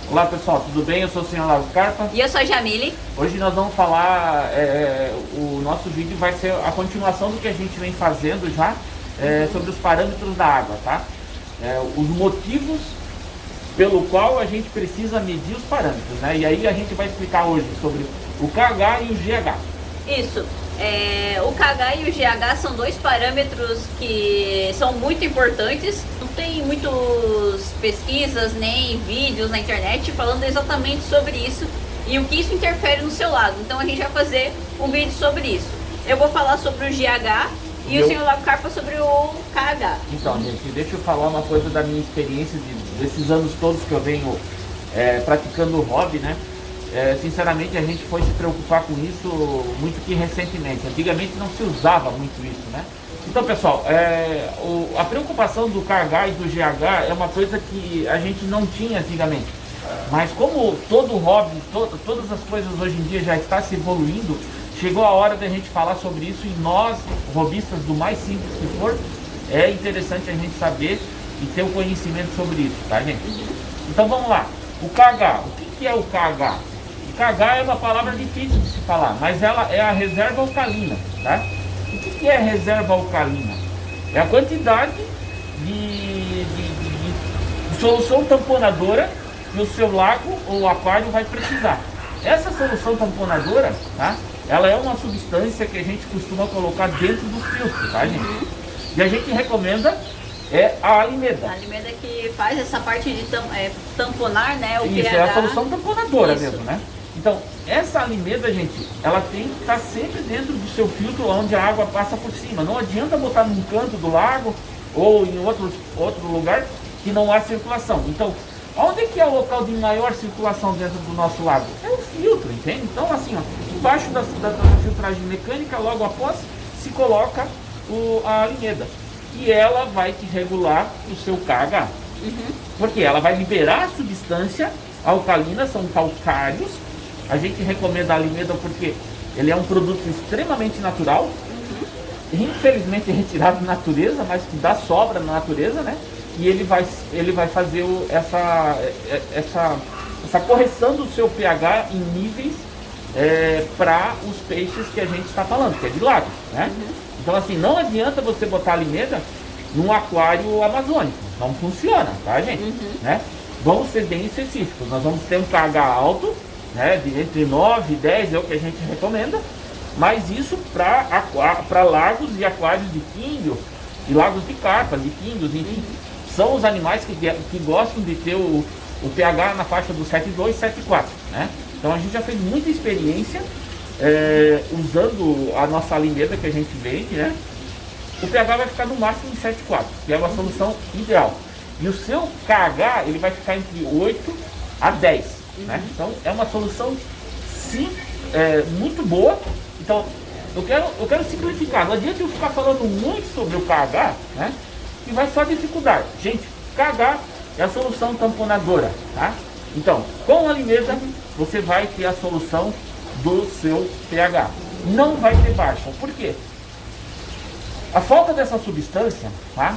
Olá pessoal, tudo bem? Eu sou o senhor Lauro Carpa. E eu sou a Jamile. Hoje nós vamos falar, o nosso vídeo vai ser a continuação do que a gente vem fazendo já, sobre os parâmetros da água, tá? Os motivos pelo qual a gente precisa medir os parâmetros, né? E aí a gente vai explicar hoje sobre o KH e o GH. Isso. O KH e o GH são dois parâmetros que são muito importantes. Não tem muitas pesquisas nem vídeos na internet falando exatamente sobre isso e o que isso interfere no seu lago. Então a gente vai fazer um vídeo sobre isso. Eu vou falar sobre o GH e o senhor Lago Carpa sobre o KH. Então, gente, deixa eu falar uma coisa da minha experiência desses anos todos que eu venho praticando o hobby, né? Sinceramente, a gente foi se preocupar com isso muito que recentemente. Antigamente não se usava muito isso, né? Então, pessoal, a preocupação do KH e do GH é uma coisa que a gente não tinha antigamente. Mas como todo hobby, todas as coisas hoje em dia já está se evoluindo, chegou a hora da gente falar sobre isso e nós, hobbyistas, do mais simples que for, é interessante a gente saber e ter o conhecimento sobre isso, tá, gente? Então vamos lá. O KH, o que é o KH? KH é uma palavra difícil de se falar, mas ela é a reserva alcalina, tá? O que é reserva alcalina? É a quantidade de solução tamponadora que o seu lago ou aquário vai precisar. Essa solução tamponadora, tá? Ela é uma substância que a gente costuma colocar dentro do filtro, tá, gente? E a gente recomenda a Alimeda. A Alimeda que faz essa parte de tamponar, né? O Isso, pH. é a solução tamponadora Isso. mesmo, né? Então, essa Alimeda, gente, ela tem que estar sempre dentro do seu filtro onde a água passa por cima. Não adianta botar num canto do lago ou em outro lugar que não há circulação. Então, onde que é o local de maior circulação dentro do nosso lago? É o filtro, entende? Então, assim, ó, embaixo da filtragem mecânica, logo após, se coloca a Alimeda. E ela vai te regular o seu KH. Porque ela vai liberar a substância alcalina, são calcários. A gente recomenda a Alimeda porque ele é um produto extremamente natural, infelizmente retirado da natureza, mas que dá sobra na natureza, né? E ele vai fazer essa correção do seu pH em níveis para os peixes que a gente está falando, que é de lago, né? Então assim, não adianta você botar Alimeda num aquário amazônico, não funciona, tá, gente? Né? Vamos ser bem específicos, nós vamos ter um pH alto, né, entre 9 e 10 é o que a gente recomenda, mas isso para lagos e aquários de químbio, e lagos de carpa, de químbios, enfim, são os animais que gostam de ter o pH na faixa do 7,2, 7,4, né? Então a gente já fez muita experiência usando a nossa Alimeda que a gente vende, né? O pH vai ficar no máximo em 7,4, que é uma solução ideal. E o seu KH, ele vai ficar entre 8 a 10. Né? Então é uma solução sim, muito boa. Então eu quero simplificar. Não adianta eu ficar falando muito sobre o KH, né? Que vai só dificultar. Gente, KH é a solução tamponadora, tá? Então, com a Alimeda você vai ter a solução do seu pH. Não vai ter baixa. Por quê? A falta dessa substância, tá?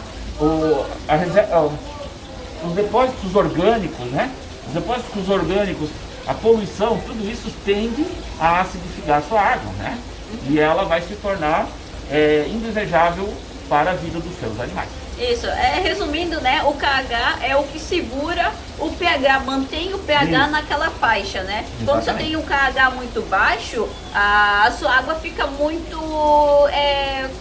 Os depósitos orgânicos, né? Os depósitos orgânicos, a poluição, tudo isso tende a acidificar a sua água, né? E ela vai se tornar indesejável para a vida dos seus animais. Isso, resumindo, né? O KH é o que segura o pH, mantém o pH naquela faixa, né? Exatamente. Quando você tem um KH muito baixo, a sua água fica muito,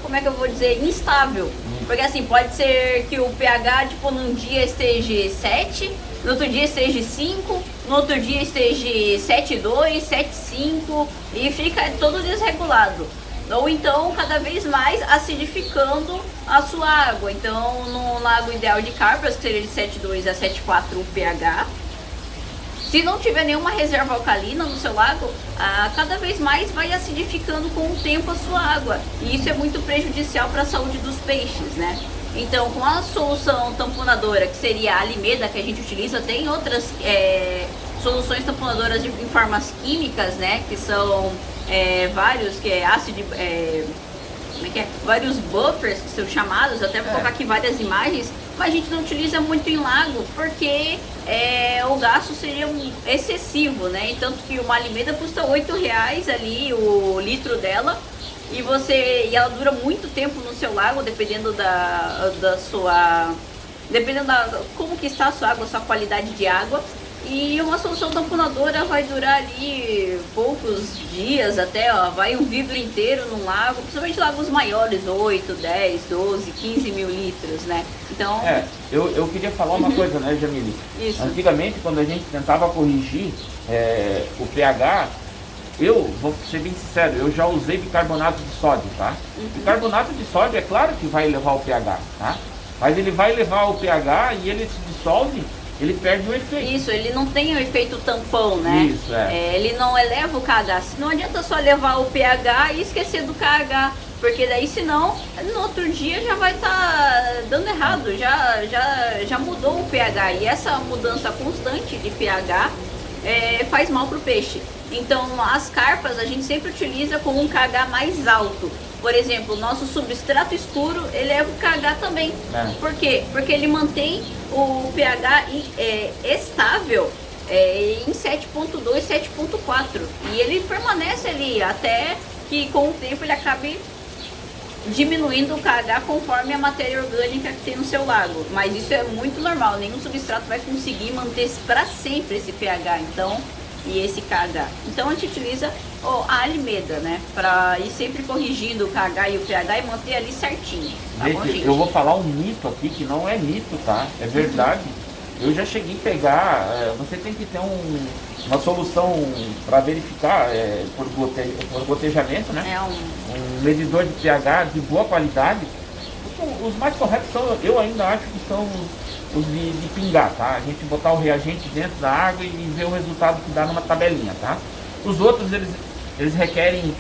como é que eu vou dizer, instável. Porque assim, pode ser que o pH, tipo, num dia esteja 7, no outro dia esteja 5, no outro dia esteja 7,2, 7,5 e fica todo desregulado. Ou então, cada vez mais acidificando a sua água. Então, no lago ideal de carpas, que seria de 7,2 a 7,4 o pH, se não tiver nenhuma reserva alcalina no seu lago, cada vez mais vai acidificando com o tempo a sua água. E isso é muito prejudicial para a saúde dos peixes, né? Então, com a solução tamponadora, que seria a Alimeda, que a gente utiliza, tem outras soluções tamponadoras em formas químicas, né? Que são vários, que é ácido, como é que é? Vários buffers que são chamados, até vou colocar aqui várias imagens, mas a gente não utiliza muito em lago porque o gasto seria excessivo, né? Tanto que uma Alimeda custa R$ 8 ali o litro dela. E ela dura muito tempo no seu lago, dependendo da sua... Dependendo como que está a sua água, a sua qualidade de água. E uma solução tamponadora vai durar ali poucos dias até, ó, vai um vidro inteiro num lago, principalmente lagos maiores, 8, 10, 12, 15 mil litros, né? Então... eu queria falar uma coisa, né, Jamile? Isso. Antigamente, quando a gente tentava corrigir o pH, eu vou ser bem sincero, eu já usei bicarbonato de sódio, tá? Bicarbonato de sódio é claro que vai elevar o pH, tá? Mas ele vai elevar o pH e ele se dissolve, ele perde o efeito. Isso, ele não tem o efeito tampão, né? Isso, ele não eleva o KH. Não adianta só levar o pH e esquecer do KH. Porque daí, senão, no outro dia já vai estar dando errado. Já mudou o pH. E essa mudança constante de pH faz mal para o peixe. Então, as carpas a gente sempre utiliza com um KH mais alto. Por exemplo, o nosso substrato escuro, ele é o KH também. Por quê? Porque ele mantém o pH estável em 7.2, 7.4. E ele permanece ali até que com o tempo ele acabe diminuindo o KH conforme a matéria orgânica que tem no seu lago. Mas isso é muito normal, nenhum substrato vai conseguir manter para sempre esse pH. Então... e esse KH. Então a gente utiliza a Alimeda, né? Para ir sempre corrigindo o KH e o pH e manter ali certinho. Tá bom, gente? Eu vou falar um mito aqui que não é mito, tá? É verdade. Eu já cheguei a pegar, você tem que ter uma solução para verificar por gotejamento, né? Um medidor de pH de boa qualidade. Os mais corretos são, eu ainda acho que são os de pingar, tá? A gente botar o reagente dentro da água e ver o resultado que dá numa tabelinha, tá? Os outros, eles requerem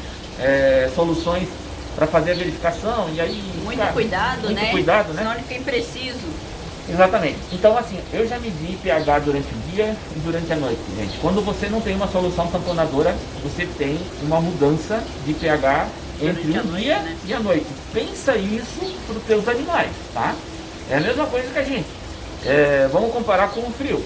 soluções para fazer a verificação e aí... Muito cuidado, né? Muito cuidado, né? Senão ele fica impreciso. Exatamente. Então, assim, eu já medi pH durante o dia e durante a noite, gente. Quando você não tem uma solução tamponadora, você tem uma mudança de pH entre o dia, né, e a noite. Pensa isso para os teus animais, tá? É a mesma coisa que a gente. Vamos comparar com o frio.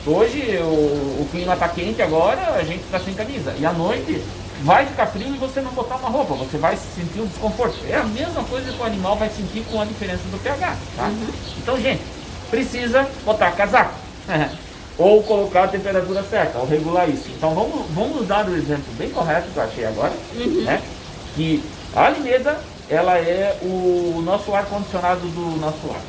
Hoje o clima está quente agora, a gente está sem camisa. E à noite vai ficar frio e você não botar uma roupa, você vai sentir um desconforto. É a mesma coisa que o animal vai sentir com a diferença do pH, tá? Então, gente, precisa botar casaco. Ou colocar a temperatura certa, ou regular isso. Então vamos dar o exemplo bem correto que eu achei agora, né? Que a Alimeda, ela é o nosso ar-condicionado do nosso lar.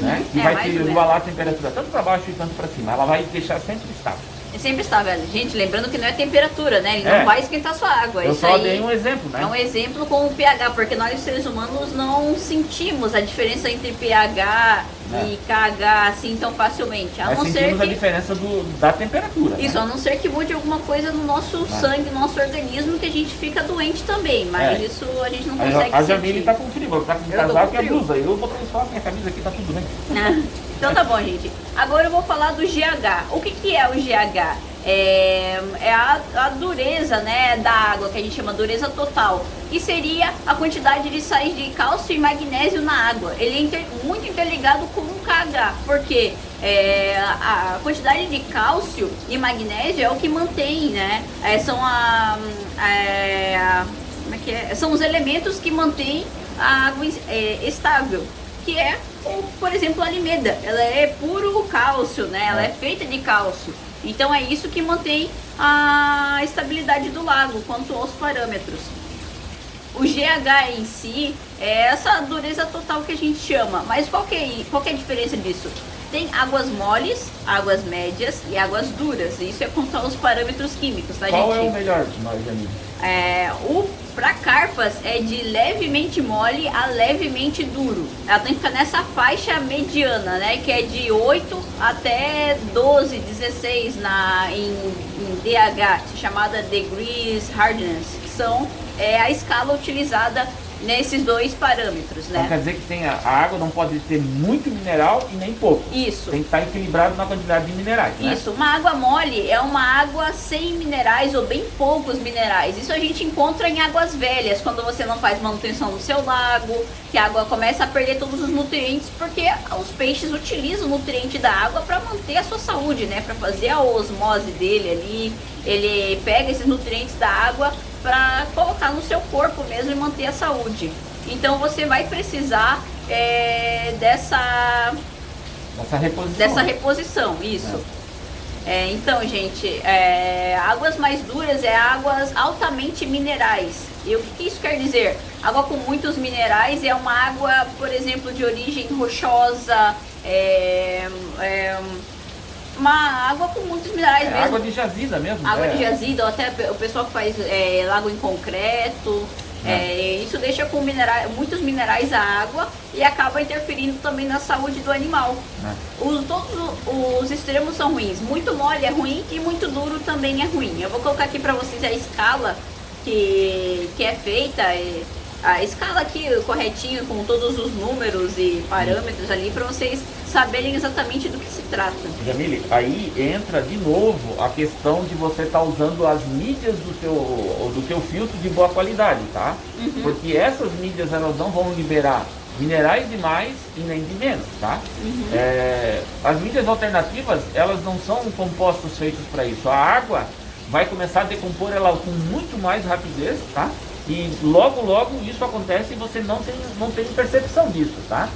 Né? Que vai te igualar a temperatura tanto para baixo e tanto para cima. Ela vai deixar sempre estável. Sempre estável. Gente, lembrando que não é temperatura, né? Ele não vai esquentar sua água. Eu só dei um exemplo, né? É um exemplo com o pH, porque nós seres humanos não sentimos a diferença entre pH e KH assim tão facilmente. A não ser que... a diferença da temperatura. Isso, né? a não ser que mude alguma coisa no nosso sangue, no nosso organismo, que a gente fica doente também. Mas isso a gente não consegue sentir. A Jamile tá com frio, tá com casaco e a blusa. Eu botei só a minha camisa aqui, tá tudo bem. Então tá bom, gente. Agora eu vou falar do GH. O que é o GH? É a dureza, né, da água, que a gente chama dureza total, que seria a quantidade de sais de cálcio e magnésio na água. Ele é muito interligado com o KH, porque a quantidade de cálcio e magnésio é o que mantém, né? São os elementos que mantêm a água estável, que é, por exemplo, a Alimeda. Ela é puro cálcio, né? Ela é feita de cálcio. Então é isso que mantém a estabilidade do lago quanto aos parâmetros. O GH em si é essa dureza total que a gente chama. Mas qual que é a diferença disso? Tem águas moles, águas médias e águas duras. Isso é quanto aos parâmetros químicos, tá, gente? Qual é o melhor de nós, amigos? Para carpas é de levemente mole a levemente duro. Ela tem que ficar nessa faixa mediana, né? Que é de 8 até 12, 16 em DH, chamada Degrees Hardness, que são a escala utilizada nesses dois parâmetros, né? Então quer dizer que a água não pode ter muito mineral e nem pouco. Isso. Tem que estar equilibrado na quantidade de minerais, né? Isso, uma água mole é uma água sem minerais ou bem poucos minerais. Isso a gente encontra em águas velhas, quando você não faz manutenção no seu lago, que a água começa a perder todos os nutrientes, porque os peixes utilizam o nutriente da água para manter a sua saúde, né? Para fazer a osmose dele ali, ele pega esses nutrientes da água para colocar no seu corpo mesmo e manter a saúde. Então você vai precisar dessa reposição, isso. Então, gente, águas mais duras águas altamente minerais. E o que isso quer dizer? Água com muitos minerais é uma água, por exemplo, de origem rochosa, uma água com muitos minerais mesmo. Água de jazida mesmo. Água de jazida, ou até o pessoal que faz lago em concreto. Isso deixa com muitos minerais a água e acaba interferindo também na saúde do animal. Todos os extremos são ruins. Muito mole é ruim e muito duro também é ruim. Eu vou colocar aqui para vocês a escala que é feita. A escala aqui corretinha com todos os números e parâmetros ali para vocês saberem exatamente do que se trata. Jamile, aí entra de novo a questão de você estar usando as mídias do teu filtro de boa qualidade, tá? Porque essas mídias elas não vão liberar minerais de mais e nem de menos, tá? As mídias alternativas, elas não são compostos feitos para isso. A água vai começar a decompor ela com muito mais rapidez, tá? E logo isso acontece e você não tem percepção disso, tá?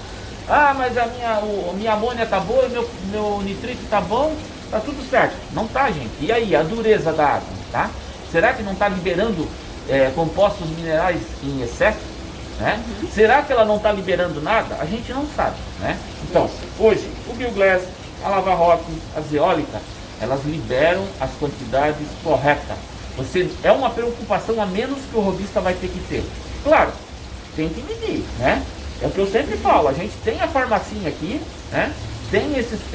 Ah, mas a minha amônia tá boa, meu nitrito tá bom, tá tudo certo. Não tá, gente. E aí, a dureza da água, tá? Será que não tá liberando compostos minerais em excesso? Né? Será que ela não tá liberando nada? A gente não sabe, né? Então, hoje, o Bioglass, a Lava Rock, a Zeólica, elas liberam as quantidades corretas. É uma preocupação a menos que o robista vai ter que ter. Claro, tem que medir, né? É o que eu sempre falo, a gente tem a farmacinha aqui, né?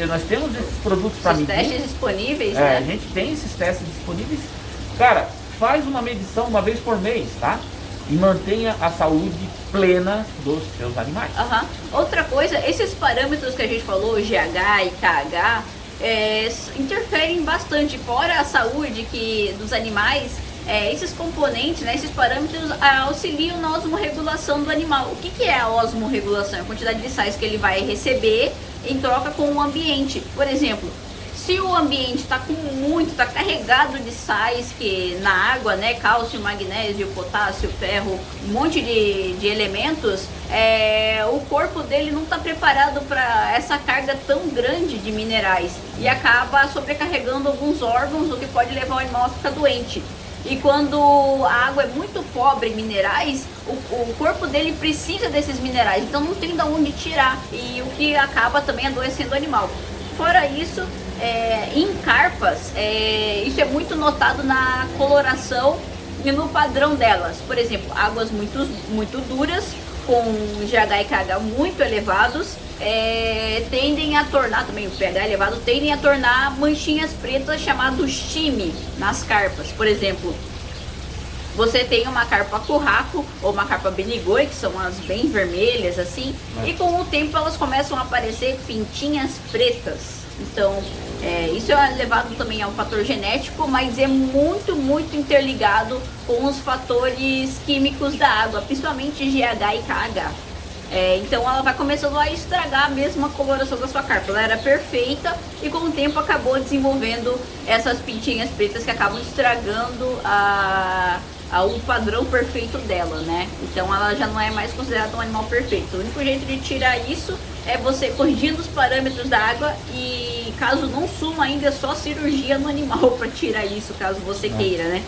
Nós temos esses produtos para medir. Testes disponíveis, né? A gente tem esses testes disponíveis. Cara, faz uma medição uma vez por mês, tá? E mantenha a saúde plena dos seus animais. Outra coisa, esses parâmetros que a gente falou, GH e KH, interferem bastante, fora a saúde dos animais. Esses componentes, né, esses parâmetros auxiliam na osmorregulação do animal. O que é a osmorregulação? É a quantidade de sais que ele vai receber em troca com o ambiente. Por exemplo, se o ambiente está carregado de sais na água, né, cálcio, magnésio, potássio, ferro, um monte de elementos, o corpo dele não está preparado para essa carga tão grande de minerais e acaba sobrecarregando alguns órgãos, o que pode levar o animal a ficar doente. E quando a água é muito pobre em minerais, o corpo dele precisa desses minerais, então não tem de onde tirar, e o que acaba também adoecendo o animal. Fora isso, em carpas, isso é muito notado na coloração e no padrão delas. Por exemplo, águas muito duras, com GH e KH muito elevados, tendem a tornar, também o pH elevado, tendem a tornar manchinhas pretas chamadas chime nas carpas. Por exemplo, você tem uma carpa curraco ou uma carpa benigoi, que são as bem vermelhas assim, e com o tempo elas começam a aparecer pintinhas pretas. Então, isso é levado também a um fator genético, mas é muito interligado com os fatores químicos da água, principalmente GH e KH. Então ela vai começando a estragar mesmo a coloração da sua carpa. Ela era perfeita e com o tempo acabou desenvolvendo essas pintinhas pretas que acabam estragando o padrão perfeito dela, né? Então ela já não é mais considerada um animal perfeito. O único jeito de tirar isso é você corrigindo os parâmetros da água, e caso não suma ainda, é só cirurgia no animal para tirar isso, caso você queira, né?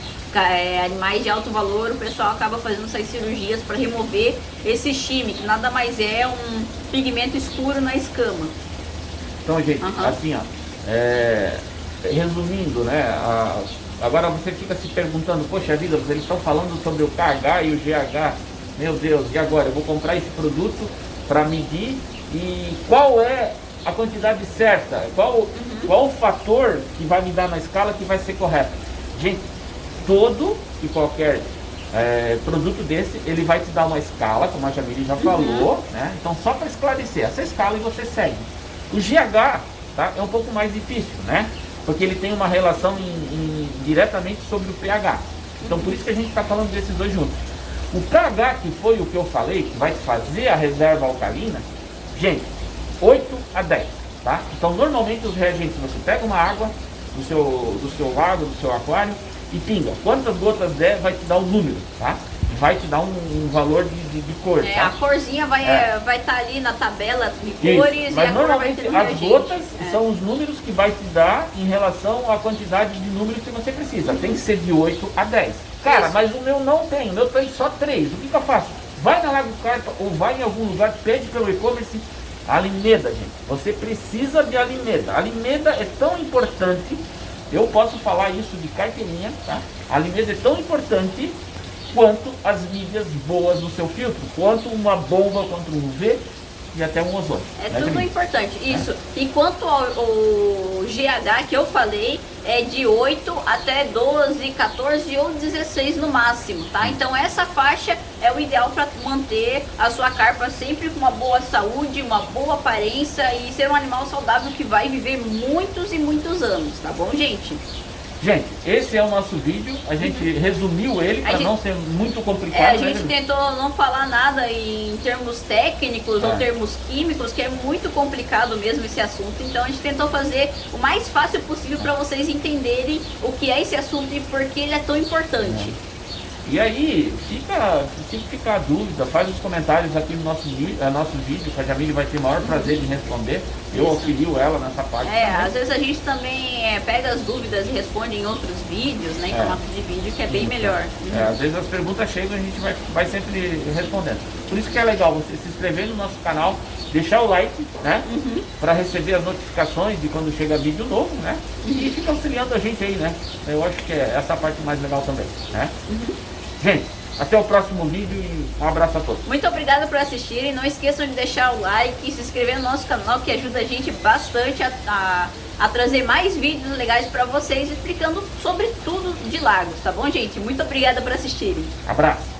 Animais de alto valor, o pessoal acaba fazendo essas cirurgias para remover esse chime, que nada mais é um pigmento escuro na escama. Então, gente, assim, ó, resumindo, né, agora você fica se perguntando, poxa vida, eles estão falando sobre o KH e o GH, meu Deus, e agora? Eu vou comprar esse produto para medir, e qual é a quantidade certa? Qual o fator que vai me dar na escala que vai ser correto? Gente, todo e qualquer produto desse, ele vai te dar uma escala, como a Jamile já falou, né? Então só para esclarecer, essa escala e você segue. O GH, tá, é um pouco mais difícil, né? Porque ele tem uma relação diretamente sobre o pH. Então por isso que a gente está falando desses dois juntos. O pH, que foi o que eu falei, que vai fazer a reserva alcalina, gente, 8 a 10, tá? Então normalmente os reagentes, você pega uma água do seu lago, do seu aquário e pinga. Quantas gotas der, vai te dar um número, tá? Vai te dar um valor de cor, tá? A corzinha vai estar ali na tabela de cores. Mas e normalmente as gotas são os números que vai te dar em relação à quantidade de números que você precisa. Tem que ser de 8 a 10. Cara, isso. Mas o meu não tem, o meu tem só 3. O que eu faço? Vai na Lago Carpa ou vai em algum lugar, pede pelo e-commerce Alimeda, gente. Você precisa de Alimeda. Alimeda é tão importante, eu posso falar isso de carteirinha, tá? Alimeda é tão importante quanto as mídias boas do seu filtro, quanto uma bomba contra um UV e até um ozônio. Tudo importante, isso. E quanto ao GH que eu falei, é de 8 até 12, 14 ou 16 no máximo, tá? Então essa faixa é o ideal para manter a sua carpa sempre com uma boa saúde, uma boa aparência e ser um animal saudável que vai viver muitos e muitos anos, tá bom, gente? Gente, esse é o nosso vídeo, a gente resumiu ele para não ser muito complicado. A gente tentou não falar nada em termos técnicos ou termos químicos, que é muito complicado mesmo esse assunto. Então a gente tentou fazer o mais fácil possível para vocês entenderem o que é esse assunto e por que ele é tão importante. E aí, se ficar a dúvida, faz os comentários aqui no nosso vídeo, que a Jamile vai ter o maior prazer de responder. Eu auxilio ela nessa parte. Às vezes a gente também pega as dúvidas e responde em outros vídeos, né, em formato de vídeo, que é bem melhor. Às vezes as perguntas chegam e a gente vai sempre respondendo. Por isso que é legal você se inscrever no nosso canal, deixar o like, né, para receber as notificações de quando chega vídeo novo, né, e fica auxiliando a gente aí, né. Eu acho que é essa a parte mais legal também, né. Gente, até o próximo vídeo e um abraço a todos. Muito obrigada por assistirem. Não esqueçam de deixar o like e se inscrever no nosso canal, que ajuda a gente bastante a trazer mais vídeos legais para vocês, explicando sobre tudo de lagos, tá bom, gente? Muito obrigada por assistirem. Abraço.